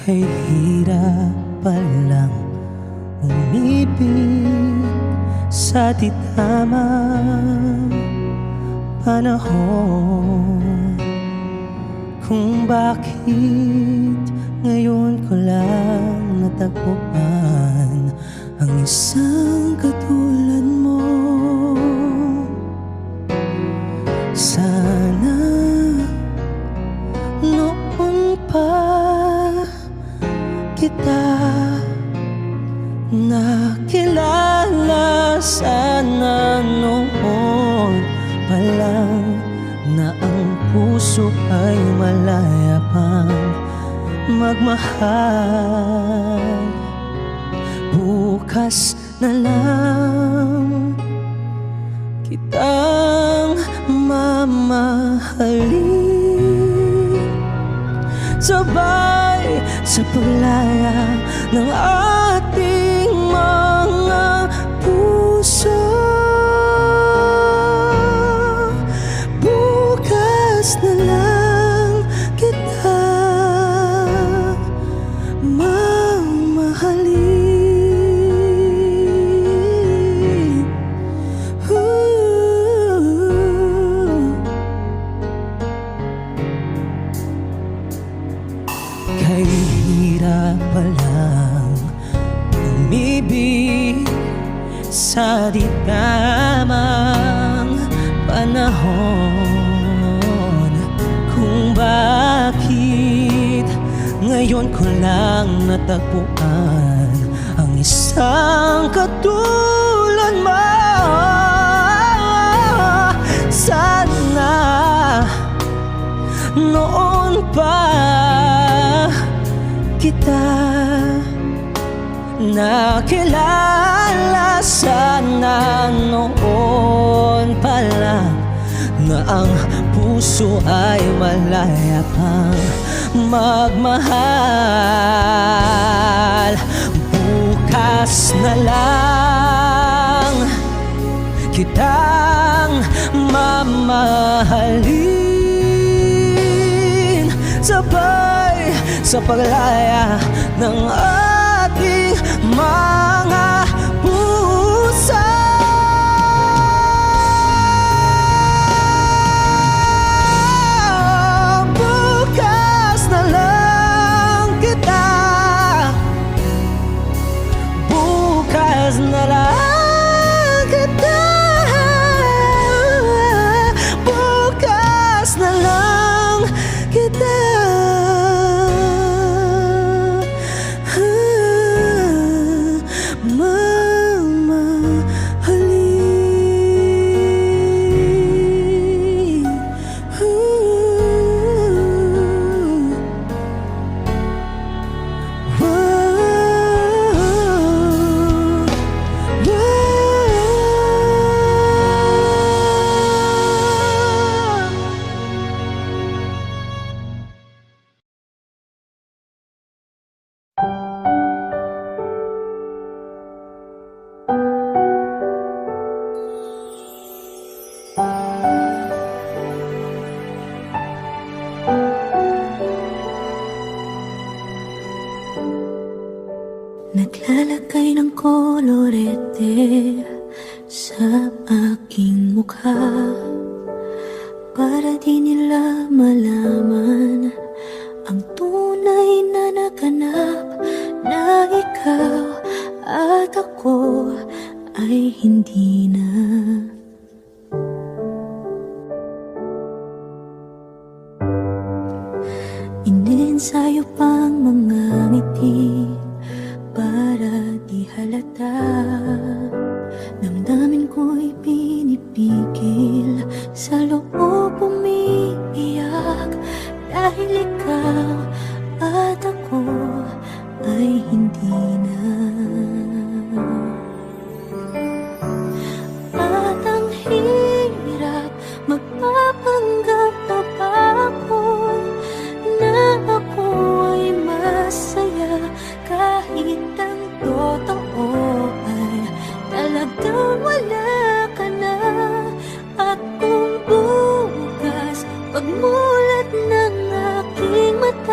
Kay hirap palang umibig sa di tamang panahon. Kung bakit ngayon ko lang natagpuan ang isang katulad mo. Sana noon pa kita nakilala, sana noon pa lang na ang puso ay malaya pang magmahal. Bukas na lang kitang mamahalin, sabay sa paglaya ng ating mga puso. Bukas na lang kita mamahalin. Kay hirap palang umibig sa di tamang panahon. Kung bakit ngayon ko lang natagpuan ang isang katulad mo. Sana noon pa kita nakilala, sana noon pa lang na ang puso ay malaya pang magmahal. Bukas na lang kitang mamahalin, sabay sa paglaya ng ating mga puso. Bukas na lang kita, bukas na lang kita, bukas na lang kita. Naglalagay ng kolorete sa aking mukha para di nila malaman ang tunay na naganap, na ikaw at ako ay hindi na. Inensayo pang mga ngiti para di halata, damdamin ko'y pinipigil, sa loob umiiyak, dahil ikaw at ako ay hindi na. At ang hirap magpapanggap na baboy na ako ay masaya, kahit ang totoo ay talagang wala ka na. At kung bukas pagmulat ng aking mata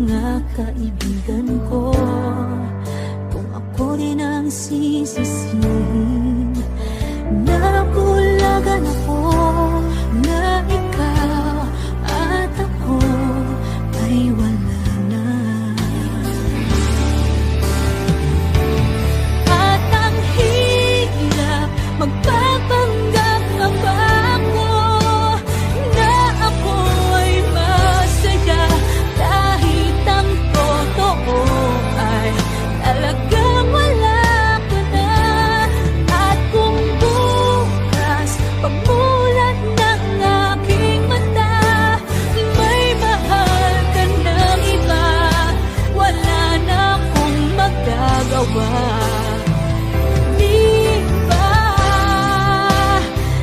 mga kaibigan ko kung ako rin ang sisisihin. Nabulagan ako na ikaw at ako ay wala na. At ang hirap magpapanggap na ba ako na ako ay masaya kahit ang totoo ay talagang wala ka na. At kung bukas pagmulat ng aking mata may mahal ka ng iba, wala na akong magagawa. Di ba?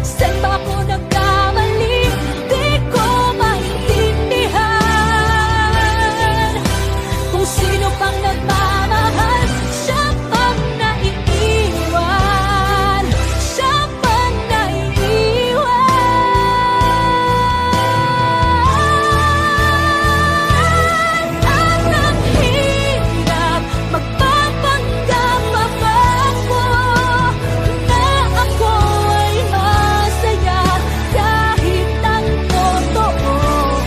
Saan ba ako nagkamali? Di ko maintindihan. Kung sino pang nagmamahal, siya pang naiiwan. Siya pang naiiwan. At ang hirap magpapanggap pa ba ako na ako ay masaya kahit ang totoo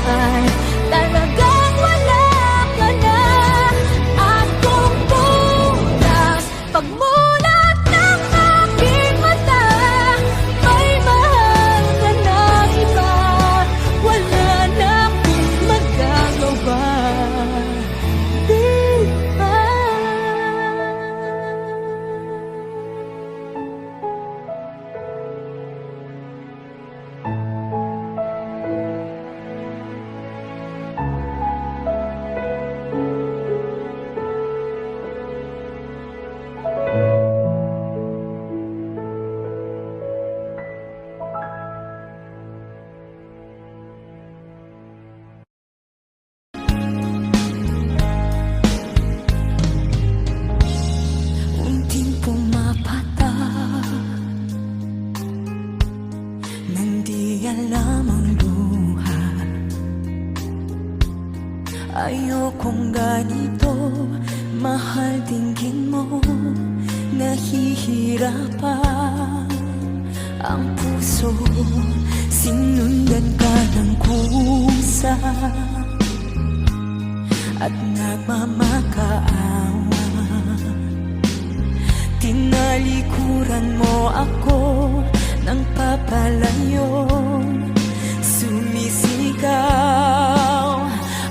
ay talagang wala ka na. At kung bukas pagmulat ng aking mata may mahal ka ng iba, wala na akong magagawa. Di ba? Unting pumapatak nang di alam ang luha. Ayokong ganito, mahal dinggin mo. Nahihirapan ang puso, sinundan ka ng kusa at nagmamakaawa. Tinalikuran mo ako ng papalayo, sumisigaw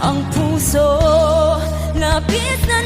ang puso, labis na